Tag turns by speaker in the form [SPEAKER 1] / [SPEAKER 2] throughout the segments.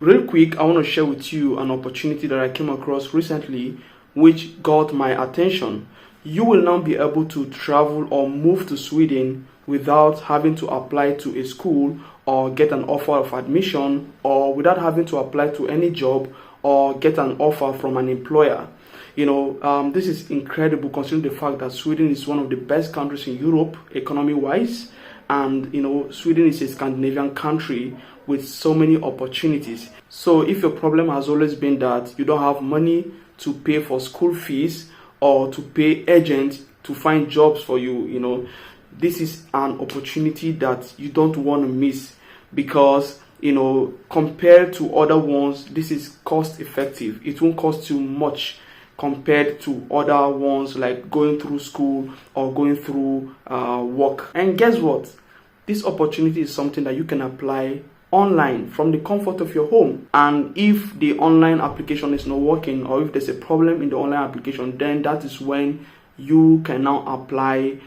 [SPEAKER 1] Real quick, I want to share with you an opportunity that I came across recently which got my attention. You will now be able to travel or move to Sweden without having to apply to a school or get an offer of admission, or without having to apply to any job or get an offer from an employer. This is incredible considering the fact that Sweden is one of the best countries in Europe economy wise, and Sweden is a Scandinavian country with so many opportunities. So if your problem has always been that you don't have money to pay for school fees or to pay agents to find jobs for you, this is an opportunity that you don't want to miss, because compared to other ones, this is cost effective. It won't cost you much compared to other ones like going through school or going through work. And guess what? This opportunity is something that you can apply online from the comfort of your home. And if the online application is not working, or if there's a problem in the online application, then that is when you can now apply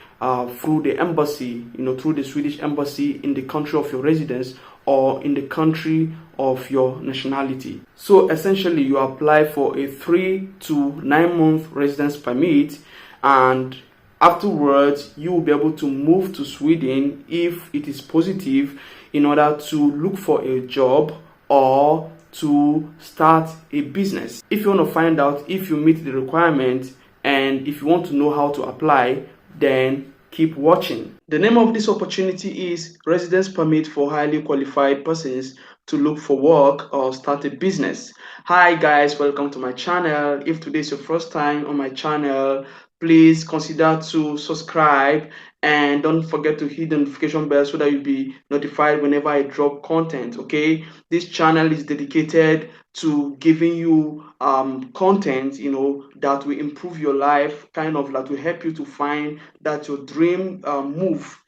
[SPEAKER 1] through the embassy, through the Swedish embassy in the country of your residence or in the country of your nationality. So essentially, you apply for a 3 to 9 month residence permit, and afterwards you will be able to move to Sweden if it is positive, in order to look for a job or to start a business. If you want to find out if you meet the requirement and if you want to know how to apply, then keep watching. The name of this opportunity is Residence Permit for Highly Qualified Persons to Look for Work or Start a Business. Hi guys, welcome to my channel. If today is your first time on my channel, please consider to subscribe and don't forget to hit the notification bell so that you'll be notified whenever I drop content. Okay, this channel is dedicated to giving you content that will improve your life, kind of that will help you to find that your dream move,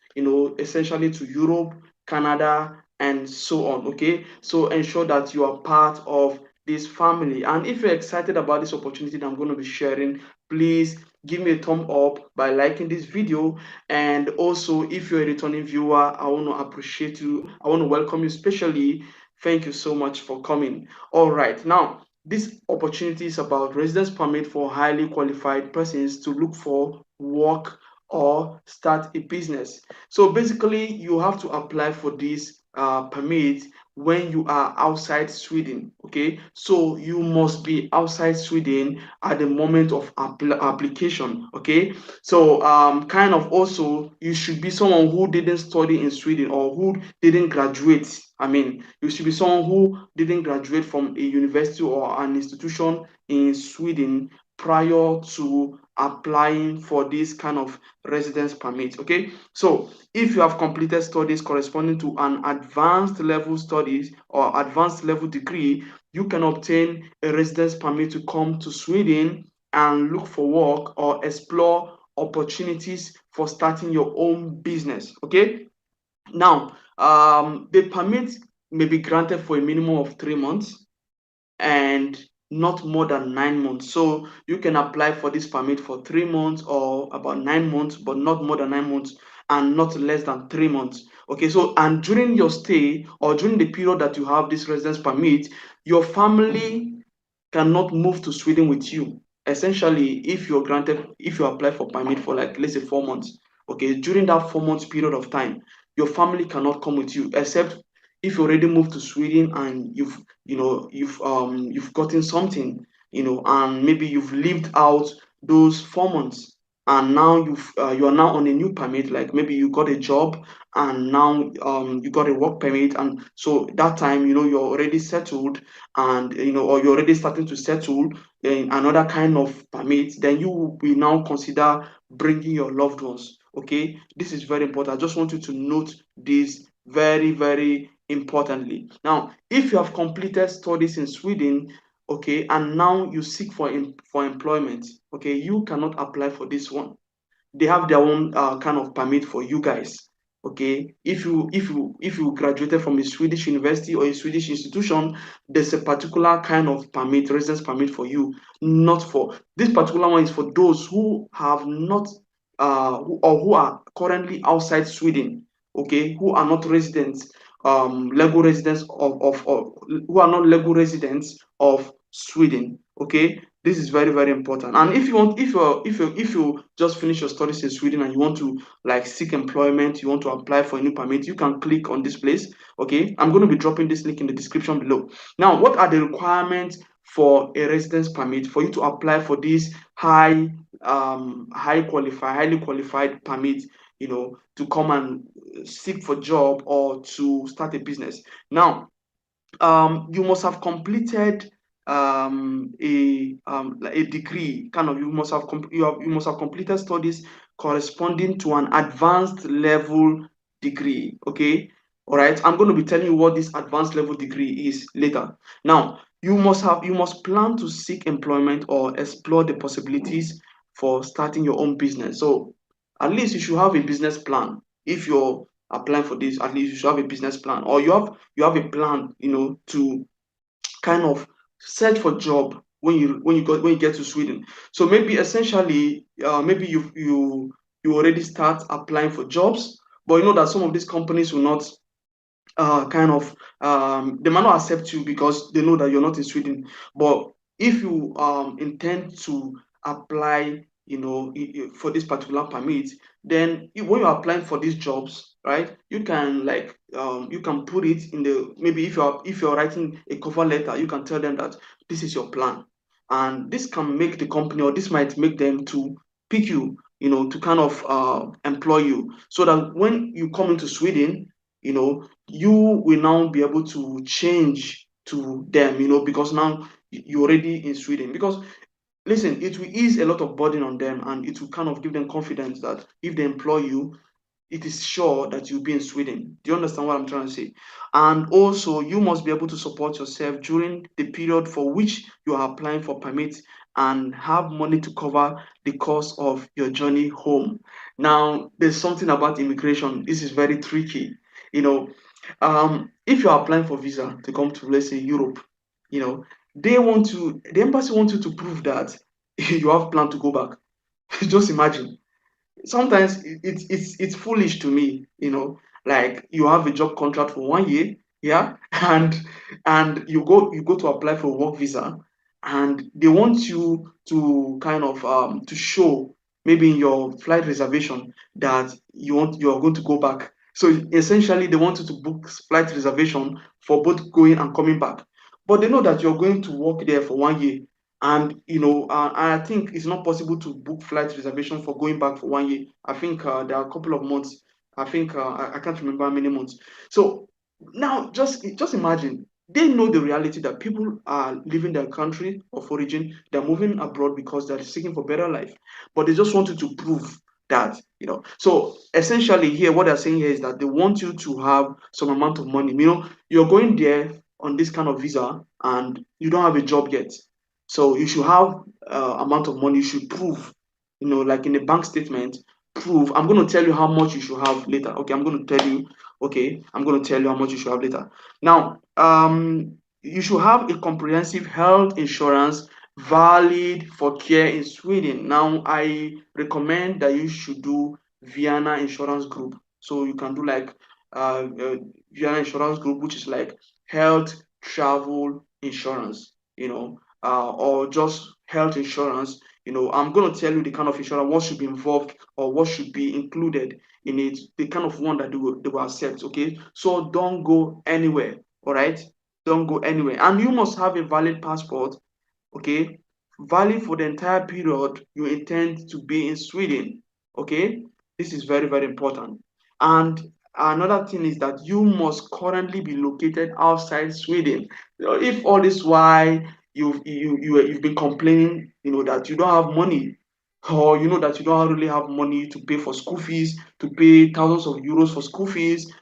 [SPEAKER 1] essentially to Europe, Canada, and so on. Okay, so ensure that you are part of this family. And if you're excited about this opportunity that I'm going to be sharing, please give me a thumb up by liking this video. And also, if you're a returning viewer, I want to appreciate you. I want to welcome you especially. Thank you so much for coming. All right, now this opportunity is about residence permit for highly qualified persons to look for work or start a business. So basically, you have to apply for this permit when you are outside Sweden. Okay, so you must be outside Sweden at the moment of application. Okay, so kind of also you should be someone who didn't study in Sweden or who didn't graduate. I mean, you should be someone who didn't graduate from a university or an institution in Sweden prior to applying for this kind of residence permit. Okay, so if you have completed studies corresponding to an advanced level studies or advanced level degree, you can obtain a residence permit to come to Sweden and look for work or explore opportunities for starting your own business. Okay, now the permit may be granted for a minimum of 3 months and not more than 9 months. So you can apply for this permit for 3 months or about 9 months, but not more than 9 months and not less than 3 months. Okay, so and during your stay or during the period that you have this residence permit, your family cannot move to Sweden with you. Essentially, if you apply for permit for like let's say 4 months, okay, during that 4 months period of time, your family cannot come with you except if you already moved to Sweden and you've gotten something, and maybe you've lived out those 4 months, and now you are now on a new permit, like maybe you got a job and now you got a work permit, and so that time you're already settled, and or you're already starting to settle in another kind of permit, then you will now consider bringing your loved ones. Okay, this is very important. I just want you to note this very, very importantly. Now, if you have completed studies in Sweden, okay, and now you seek for employment, okay, you cannot apply for this one. They have their own kind of permit for you guys. Okay, if you graduated from a Swedish university or a Swedish institution, there's a particular kind of permit, residence permit for you. Not for this particular one is for those who have not who are currently outside Sweden, okay, who are not residents legal residents of who are not legal residents of Sweden. Okay, this is very very important. And if you want, if you just finish your studies in Sweden and you want to like seek employment, you want to apply for a new permit, you can click on this place. Okay, I'm going to be dropping this link in the description below. Now, what are the requirements for a residence permit for you to apply for this highly qualified permit, to come and seek for job or to start a business? Now, you must have completed like a degree, kind of. You must have completed studies corresponding to an advanced level degree. Okay, all right. I'm going to be telling you what this advanced level degree is later. Now, you must plan to seek employment or explore the possibilities for starting your own business. So at least you should have a business plan. If you're applying for this, at least you should have a business plan, or you have a plan, to kind of search for job when you get to Sweden. So maybe essentially, maybe you already start applying for jobs, but you know that some of these companies will not kind of they might not accept you because they know that you're not in Sweden. But if you intend to apply, for this particular permit, then when you're applying for these jobs, right, you can like you can put it in the, maybe if you're writing a cover letter, you can tell them that this is your plan, and this can make the company, or this might make them to pick you, to kind of employ you, so that when you come into Sweden, you will now be able to change to them, because now you're already in Sweden. Because listen, it will ease a lot of burden on them, and it will kind of give them confidence that if they employ you, it is sure that you'll be in Sweden. Do you understand what I'm trying to say? And also, you must be able to support yourself during the period for which you are applying for permits, and have money to cover the cost of your journey home. Now, there's something about immigration. This is very tricky. You know, if you're applying for visa to come to, let's say, Europe, you know, the embassy wants you to prove that you have plan to go back. Just imagine. Sometimes it's foolish to me, like you have a job contract for 1 year, yeah, and you go to apply for a work visa, and they want you to kind of to show, maybe in your flight reservation, that you are going to go back. So essentially they want you to book flight reservation for both going and coming back, but they know that you're going to work there for 1 year. And I think it's not possible to book flight reservation for going back for 1 year. I think there are a couple of months. I think I can't remember how many months. So now just imagine, they know the reality that people are leaving their country of origin, they're moving abroad because they're seeking for better life, but they just wanted to prove that. So essentially here, what they're saying here is that they want you to have some amount of money. You're going there on this kind of visa and you don't have a job yet, so you should have amount of money. You should prove, like in a bank statement, prove. I'm going to tell you how much you should have later. Okay, I'm going to tell you. Okay, I'm going to tell you how much you should have later. Now, you should have a comprehensive health insurance valid for care in Sweden. Now, I recommend that you should do Vienna Insurance Group. So you can do like Vienna Insurance Group, which is like health travel insurance. Or just health insurance. I'm going to tell you the kind of insurance, what should be involved or what should be included in it, the kind of one that they will accept. Okay, so don't go anywhere. All right, don't go anywhere, and you must have a valid passport. Okay, valid for the entire period you intend to be in Sweden. Okay, this is very very important. And another thing is that you must currently be located outside Sweden. If all this while you've been complaining, that you don't have money, or that you don't really have money to pay for school fees, to pay thousands of euros for school fees,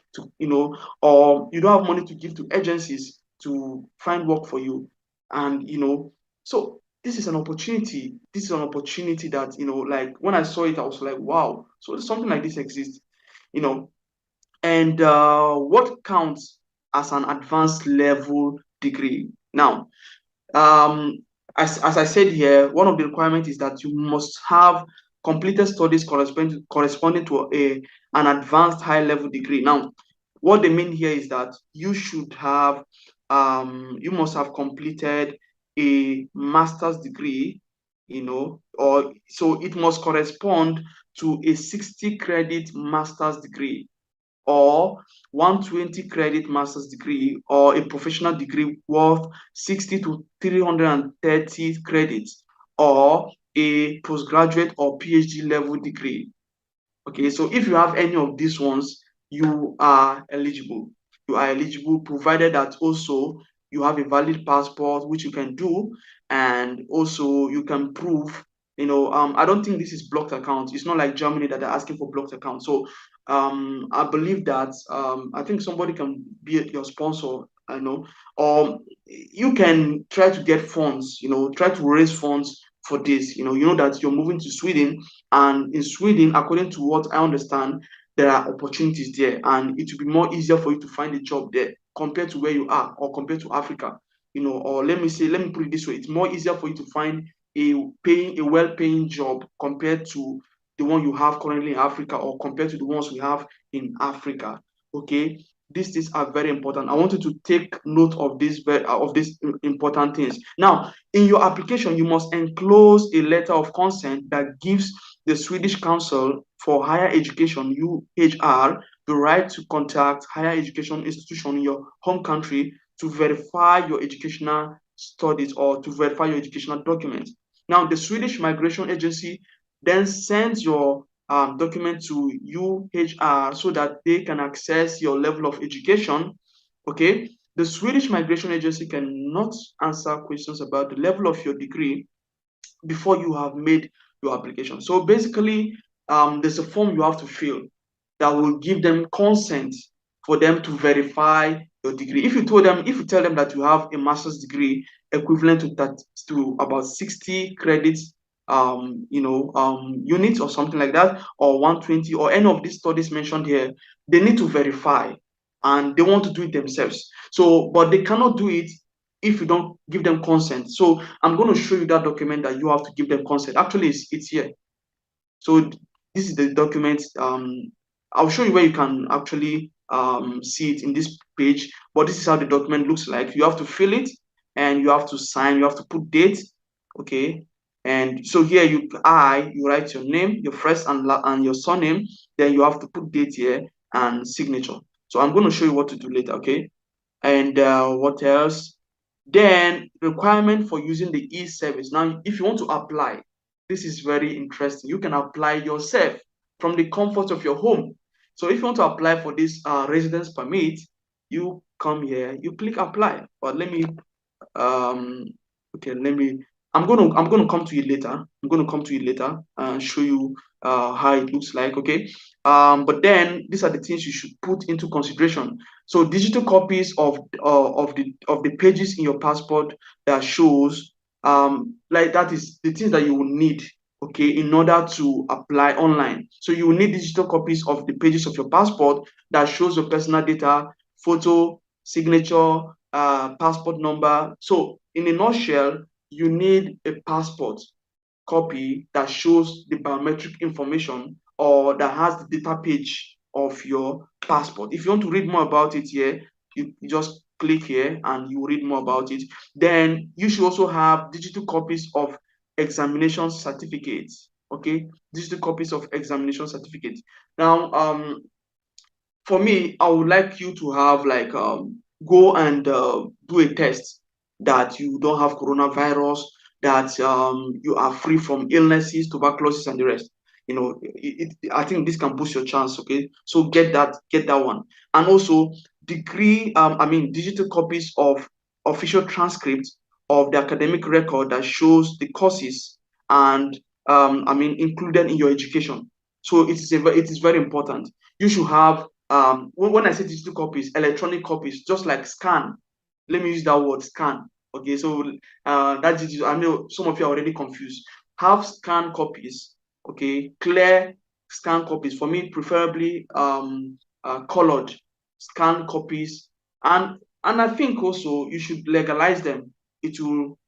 [SPEAKER 1] or you don't have money to give to agencies to find work for you, and so this is an opportunity that, like when I saw it, I was like, wow, so something like this exists. you know and what counts as an advanced level degree? Now, um, as I said here, one of the requirements is that you must have completed studies corresponding to an advanced high level degree. Now, What they mean here is that you should have, you must have completed a master's degree, or so it must correspond to a 60 credit master's degree, or 120 credit master's degree, or a professional degree worth 60 to 330 credits, or a postgraduate or PhD level degree. Okay, so if you have any of these ones, you are eligible. You are eligible, provided that also you have a valid passport, which you can do, and also you can prove. I don't think this is blocked account. It's not like Germany that are asking for blocked account. So, I believe that I think somebody can be your sponsor. I know, or you can try to get funds. Try to raise funds for this. You know that you're moving to Sweden, and in Sweden, according to what I understand, there are opportunities there, and it will be more easier for you to find a job there compared to where you are, or compared to Africa. Or let me put it this way: it's more easier for you to find a well-paying job compared to the one you have currently in Africa, or compared to the ones we have in Africa. Okay, these things are very important. I want you to take note of these important things. Now, in your application, you must enclose a letter of consent that gives the Swedish Council for Higher Education (UHR) the right to contact higher education institution in your home country to verify your educational studies, or to verify your educational documents. Now, the Swedish Migration Agency then sends your document to UHR so that they can access your level of education. Okay, the Swedish Migration Agency cannot answer questions about the level of your degree before you have made your application. So basically, there's a form you have to fill that will give them consent for them to verify your degree. If you tell them that you have a master's degree equivalent to that, to about 60 credits, units or something like that, or 120, or any of these studies mentioned here, they need to verify, and they want to do it themselves. So, but they cannot do it if you don't give them consent. So I'm going to show you that document that you have to give them consent. Actually, it's here. So this is the document. I'll show you where you can actually see it in this page, but this is how the document looks like. You have to fill it, and you have to sign, you have to put date. Okay, and so here you write your name, your first and your surname, then you have to put date here and signature. So I'm going to show you what to do later. Okay, and what else? Then requirement for using the e-service. Now, if you want to apply, this is very interesting. You can apply yourself from the comfort of your home. So if you want to apply for this residence permit, you come here, you click apply. But let me okay, I'm gonna come to it later. I'm gonna come to it later and show you how it looks like. Okay, but then these are the things you should put into consideration. So digital copies of the pages in your passport that shows, like, that is the things that you will need, okay, in order to apply online. So you will need digital copies of the pages of your passport that shows your personal data, photo, signature, passport number. So in a nutshell, you need a passport copy that shows the biometric information, or that has the data page of your passport. If you want to read more about it here, you just click here and you read more about it. Then you should also have digital copies of examination certificates. Okay, digital copies of examination certificates. Now, for me, I would like you to have, like, go and do a test that you don't have coronavirus, that you are free from illnesses, tuberculosis, and the rest. I think this can boost your chance. Okay, so get that one, and also digital copies of official transcripts of the academic record that shows the courses and included in your education. So it is very important. You should have, when I say digital copies, electronic copies, just like scan. Let me use that word, scan. Okay, so that digital, I know some of you are already confused. Have scan copies, okay, clear scan copies. For me, preferably colored scan copies, and I think also you should legalize them. It will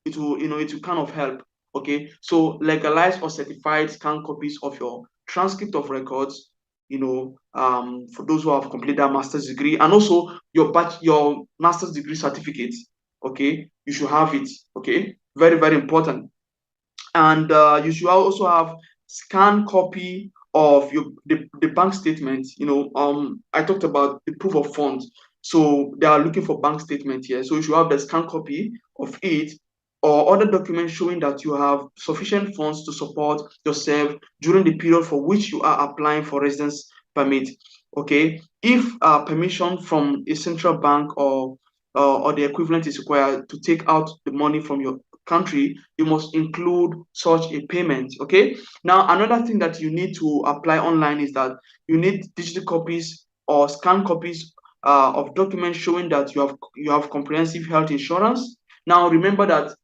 [SPEAKER 1] kind of help. Okay, so legalize or certified scan copies of your transcript of records, for those who have completed a master's degree, and also your master's degree certificate. Okay, you should have it. Okay, very, very important. And you should also have scanned copy of the bank statement. I talked about the proof of funds, so they are looking for bank statement here, so you should have the scanned copy of it, or other documents showing that you have sufficient funds to support yourself during the period for which you are applying for residence permit. Okay, if permission from a central bank or the equivalent is required to take out the money from your country, you must include such a payment. Okay, now another thing that you need to apply online is that you need digital copies or scanned copies of documents showing that you have comprehensive health insurance. Now remember that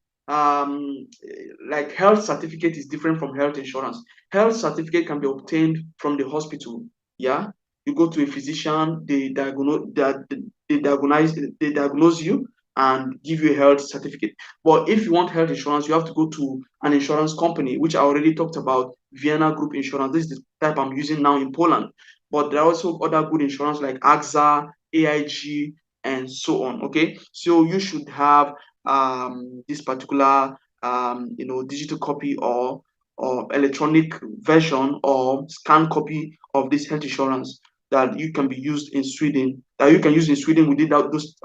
[SPEAKER 1] like health certificate is different from health insurance. Health certificate can be obtained from the hospital. Yeah, you go to a physician, they diagnose you and give you a health certificate. But if you want health insurance, you have to go to an insurance company, which I already talked about, Vienna Group Insurance. This is the type I'm using now in Poland. But there are also other good insurance like AXA, AIG, and so on. Okay, so you should have this particular digital copy or electronic version or scan copy of this health insurance that you can be used in Sweden. That you can use in Sweden within those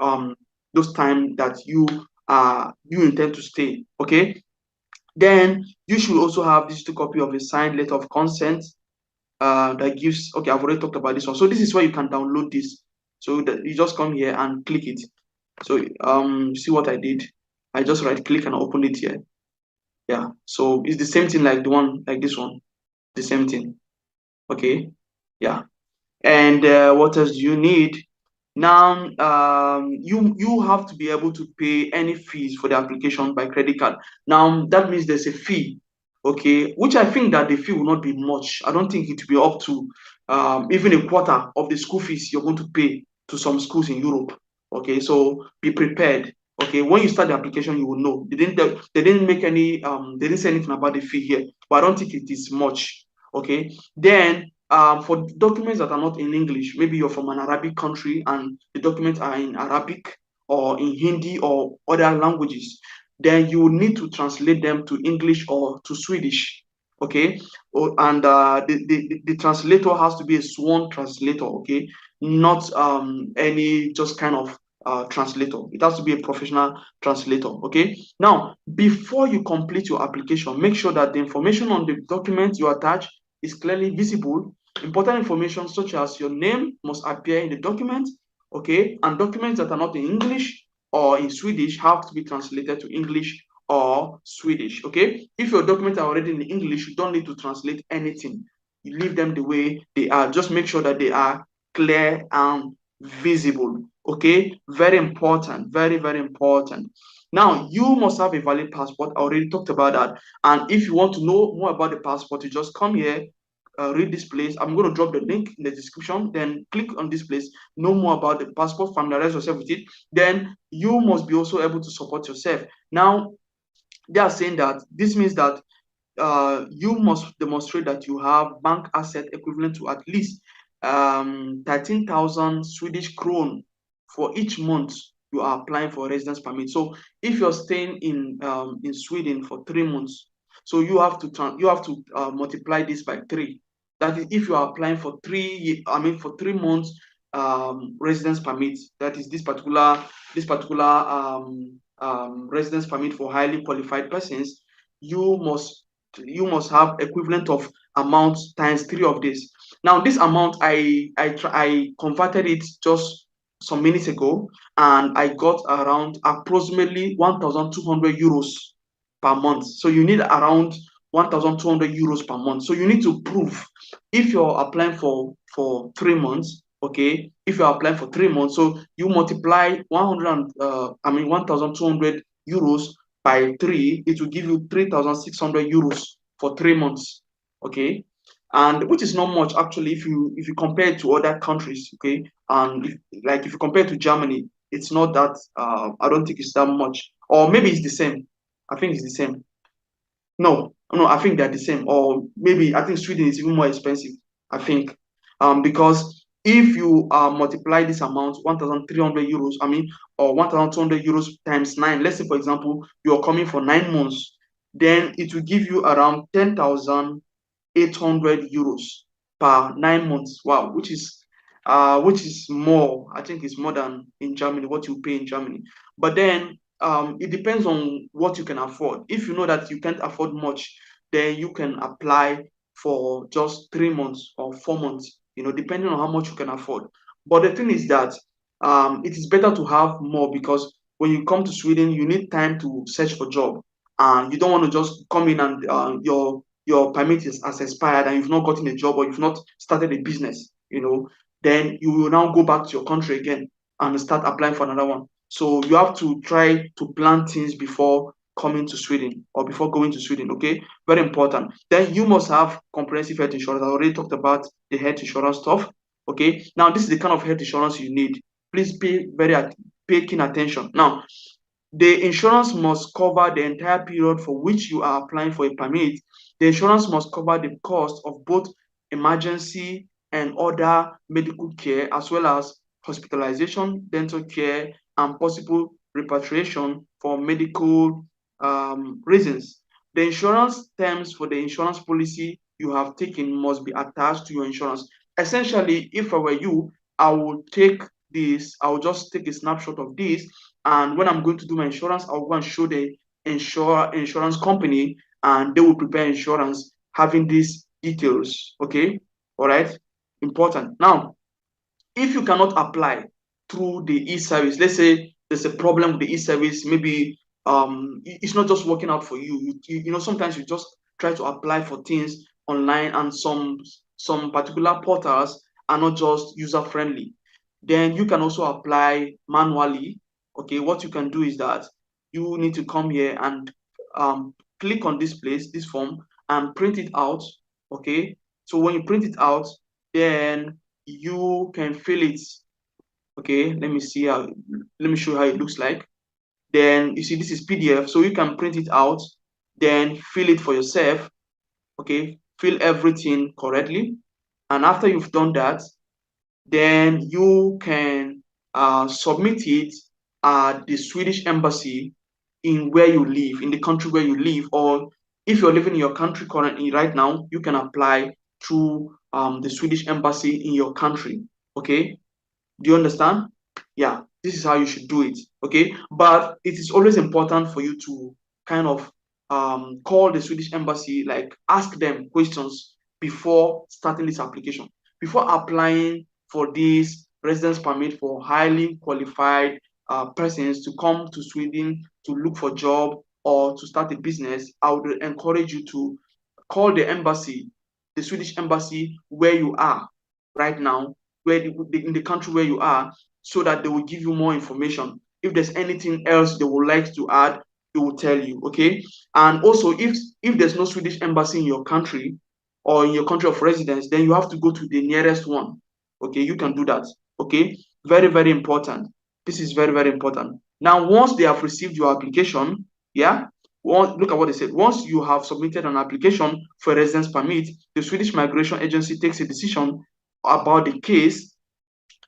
[SPEAKER 1] time that you intend to stay. Okay, then you should also have digital copy of a signed letter of consent that gives. Okay, I've already talked about this one. So this is where you can download this. So that you just come here and click it. So see what I did. I just right click and open it here. Yeah, so it's the same thing like the one like this one, the same thing. Okay, yeah. And what else do you need? Now, you have to be able to pay any fees for the application by credit card. Now, that means there's a fee, okay, which I think that the fee will not be much. I don't think it will be up to even a quarter of the school fees you're going to pay to some schools in Europe. Okay, so be prepared. Okay, when you start the application, you will know. They didn't make any they didn't say anything about the fee here, but I don't think it is much. Okay, then for documents that are not in English, maybe you're from an Arabic country and the documents are in Arabic or in Hindi or other languages, then you will need to translate them to English or to Swedish. Okay, and the translator has to be a sworn translator. Okay, not any just kind of translator. It has to be a professional translator. Okay, now before you complete your application, make sure that the information on the document you attach is clearly visible. Important information such as your name must appear in the document, okay? And documents that are not in English or in Swedish have to be translated to English or Swedish, okay? If your documents are already in English, you don't need to translate anything. You leave them the way they are. Just make sure that they are clear and visible, okay? Very important, very, very important. Now, you must have a valid passport. I already talked about that. And if you want to know more about the passport, you just come here, read this place. I'm going to drop the link in the description. Then click on this place, know more about the passport, familiarize yourself with it. Then you must be also able to support yourself. Now, they are saying that this means that you must demonstrate that you have bank asset equivalent to at least 13,000 Swedish kron for each month you are applying for a residence permit. So if you're staying in Sweden for 3 months, so you have to multiply this by 3. That is, if you are applying for 3 months residence permit, that is this particular residence permit for highly qualified persons, you must have equivalent of amount times 3 of this. Now, this amount I converted it just some minutes ago, and I got around approximately 1,200 euros per month. So you need around 1,200 euros per month. So you need to prove if you're applying for 3 months. Okay, if you're applying for 3 months, so you multiply 1,200 euros by 3, it will give you 3,600 euros for 3 months. Okay, and which is not much actually if you compare it to other countries. Okay, and if you compare it to Germany, it's not that. I don't think it's that much, or maybe it's the same. I think it's the same. No, I think they're the same, or maybe I think Sweden is even more expensive. I think. because if you multiply this amount, 1,300 euros, or 1,200 euros times 9, let's say, for example, you're coming for 9 months, then it will give you around 10,800 euros per 9 months. Wow, which is more. I think it's more than in Germany, what you pay in Germany. But then it depends on what you can afford. If you know that you can't afford much, then you can apply for just 3 months or 4 months, depending on how much you can afford. But the thing is that it is better to have more, because when you come to Sweden, you need time to search for job, and you don't want to just come in and your permit has expired and you've not gotten a job, or you've not started a business, then you will now go back to your country again and start applying for another one. So you have to try to plan things before coming to Sweden or before going to Sweden. Okay, very important. Then you must have comprehensive health insurance. I already talked about the health insurance stuff. Okay, now this is the kind of health insurance you need. Please pay keen attention. Now, the insurance must cover the entire period for which you are applying for a permit. The insurance must cover the cost of both emergency and other medical care, as well as hospitalization, dental care, and possible repatriation for medical reasons. The insurance terms for the insurance policy you have taken must be attached to your insurance. Essentially, if I were you, I would just take a snapshot of this, and when I'm going to do my insurance, I'll go and show the insurance company, and they will prepare insurance having these details. Okay, all right, important. Now, if you cannot apply through the e-service, let's say there's a problem with the e-service, maybe it's not just working out for you. Sometimes you just try to apply for things online, and some particular portals are not just user friendly. Then you can also apply manually. Okay, what you can do is that you need to come here and click on this form, and print it out. Okay, so when you print it out, then you can fill it. Okay, let me show you how it looks like. Then you see this is PDF, so you can print it out, then fill it for yourself. Okay, fill everything correctly, and after you've done that, then you can submit it at the Swedish embassy in where you live, in the country where you live, or if you're living in your country currently right now, you can apply through the Swedish embassy in your country. Okay, do you understand? Yeah, this is how you should do it. Okay, but it is always important for you to kind of call the Swedish embassy, like ask them questions before starting this application, before applying for this residence permit for highly qualified persons to come to Sweden to look for job or to start a business. I would encourage you to call the embassy, the Swedish embassy where you are right now, in the country where you are, so that they will give you more information. If there's anything else they would like to add, they will tell you. Okay, and also if there's no Swedish embassy in your country or in your country of residence, then you have to go to the nearest one. Okay, you can do that. Okay, very, very important. This is very, very important. Now, once they have received your application, yeah, look at what they said. Once you have submitted an application for a residence permit, the Swedish Migration Agency takes a decision about the case.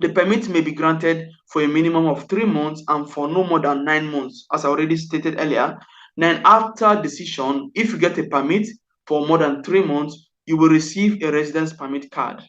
[SPEAKER 1] The permit may be granted for a minimum of 3 months and for no more than 9 months, as I already stated earlier. Then after decision, if you get a permit for more than 3 months, you will receive a residence permit card.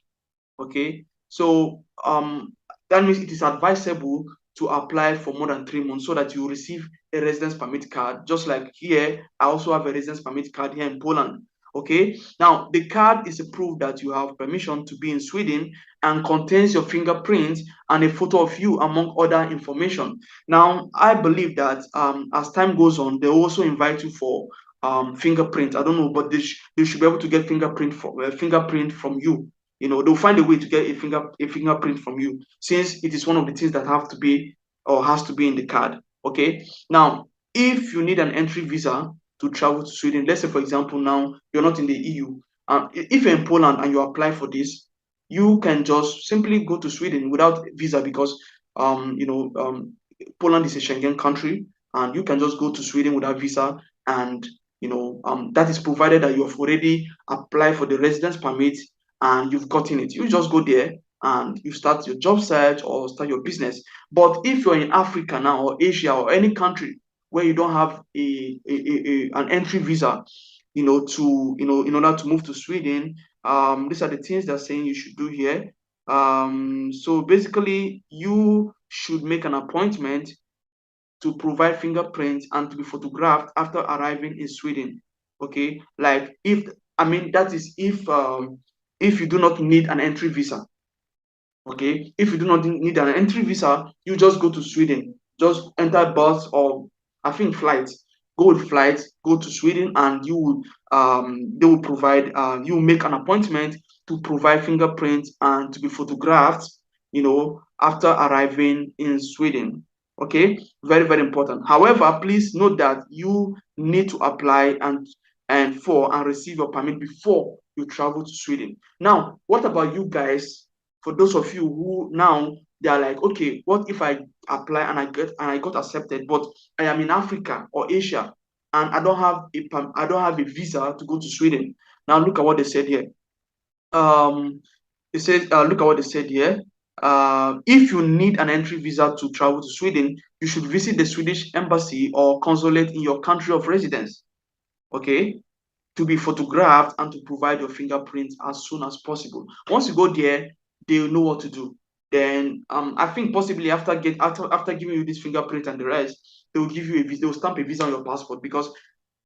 [SPEAKER 1] Okay, so that means it is advisable to apply for more than 3 months so that you receive a residence permit card. Just like here, I also have a residence permit card here in Poland. Okay, now the card is a proof that you have permission to be in Sweden and contains your fingerprint and a photo of you, among other information. Now, I believe that as time goes on, they also invite you for fingerprint. I don't know, but they should be able to get fingerprint from you. They'll find a way to get a fingerprint from you, since it is one of the things that have to be or has to be in the card. Okay, now if you need an entry visa to travel to Sweden, let's say for example now you're not in the EU, if you're in Poland and you apply for this, you can just simply go to Sweden without visa, because Poland is a Schengen country, and you can just go to Sweden without visa, and that is provided that you have already applied for the residence permit and you've gotten it. You just go there and you start your job search or start your business. But if you're in Africa now, or Asia, or any country where you don't have an entry visa, in order to move to Sweden, these are the things they're saying you should do here. So basically, you should make an appointment to provide fingerprints and to be photographed after arriving in Sweden. Okay, like that is if you do not need an entry visa. Okay, if you do not need an entry visa, you just go to Sweden, just enter bus or I think flight, go with flight, go to Sweden, and they will provide you make an appointment to provide fingerprints and to be photographed, after arriving in Sweden. Okay, very, very important. However, please note that you need to apply and receive your permit before you travel to Sweden. Now, what about you guys? For those of you who now they are like, okay, what if I apply and I got accepted, but I am in Africa or Asia and I don't have a visa to go to Sweden. Now look at what they said here. It says, look at what they said here. If you need an entry visa to travel to Sweden, you should visit the Swedish embassy or consulate in your country of residence. Okay, to be photographed and to provide your fingerprints as soon as possible. Once you go there, they'll know what to do. Then I think possibly after giving you this fingerprint and the rest, they'll give you a visa, they'll stamp a visa on your passport because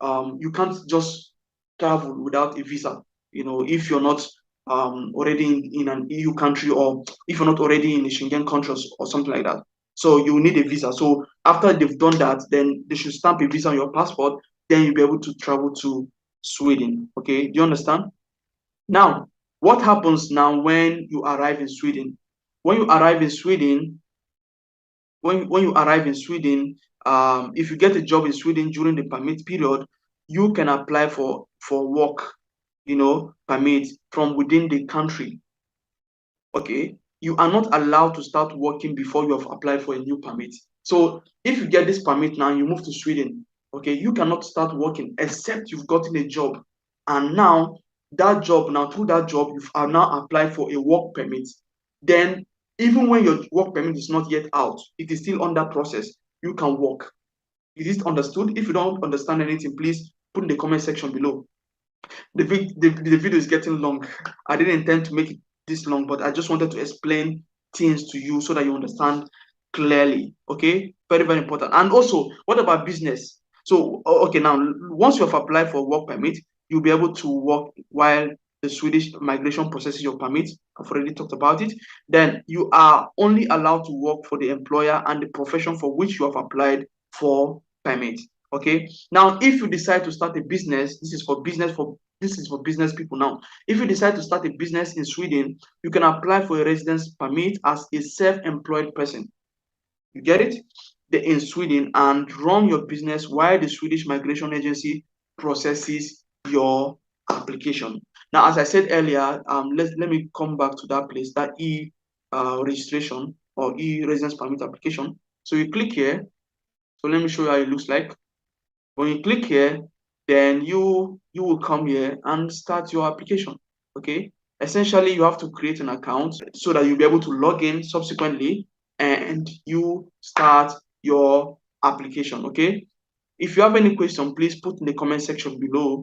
[SPEAKER 1] you can't just travel without a visa. If you're not already in an EU country, or if you're not already in a Schengen country, or something like that. So you need a visa. So after they've done that, then they should stamp a visa on your passport. Then you'll be able to travel to Sweden. Okay, do you understand? Now, what happens now when you arrive in Sweden? When you arrive in Sweden, when you arrive in Sweden, if you get a job in Sweden during the permit period, you can apply for work, permit from within the country. Okay, you are not allowed to start working before you have applied for a new permit. So if you get this permit now, you move to Sweden. Okay, you cannot start working except you've gotten a job, and now through that job you are now applied for a work permit. Then even when your work permit is not yet out, it is still under process, you can work. Is it understood? If you don't understand anything, please put in the comment section below. The video is getting long. I didn't intend to make it this long, but I just wanted to explain things to you so that you understand clearly. Okay, very, very important. And also, what about business? So okay, now once you have applied for work permit, you'll be able to work while the Swedish migration processes your permit. I've already talked about it. Then you are only allowed to work for the employer and the profession for which you have applied for permit. Okay, now if you decide to start a business, this is for business people. Now if you decide to start a business in Sweden, you can apply for a residence permit as a self-employed person. You get it? In Sweden, and run your business while the Swedish Migration Agency processes your application. Now, as I said earlier, let me come back to that place, that registration or residence permit application. So you click here. So let me show you how it looks like. When you click here, then you will come here and start your application. Okay, essentially you have to create an account so that you'll be able to log in subsequently and you start your application. Okay, if you have any question, please put in the comment section below.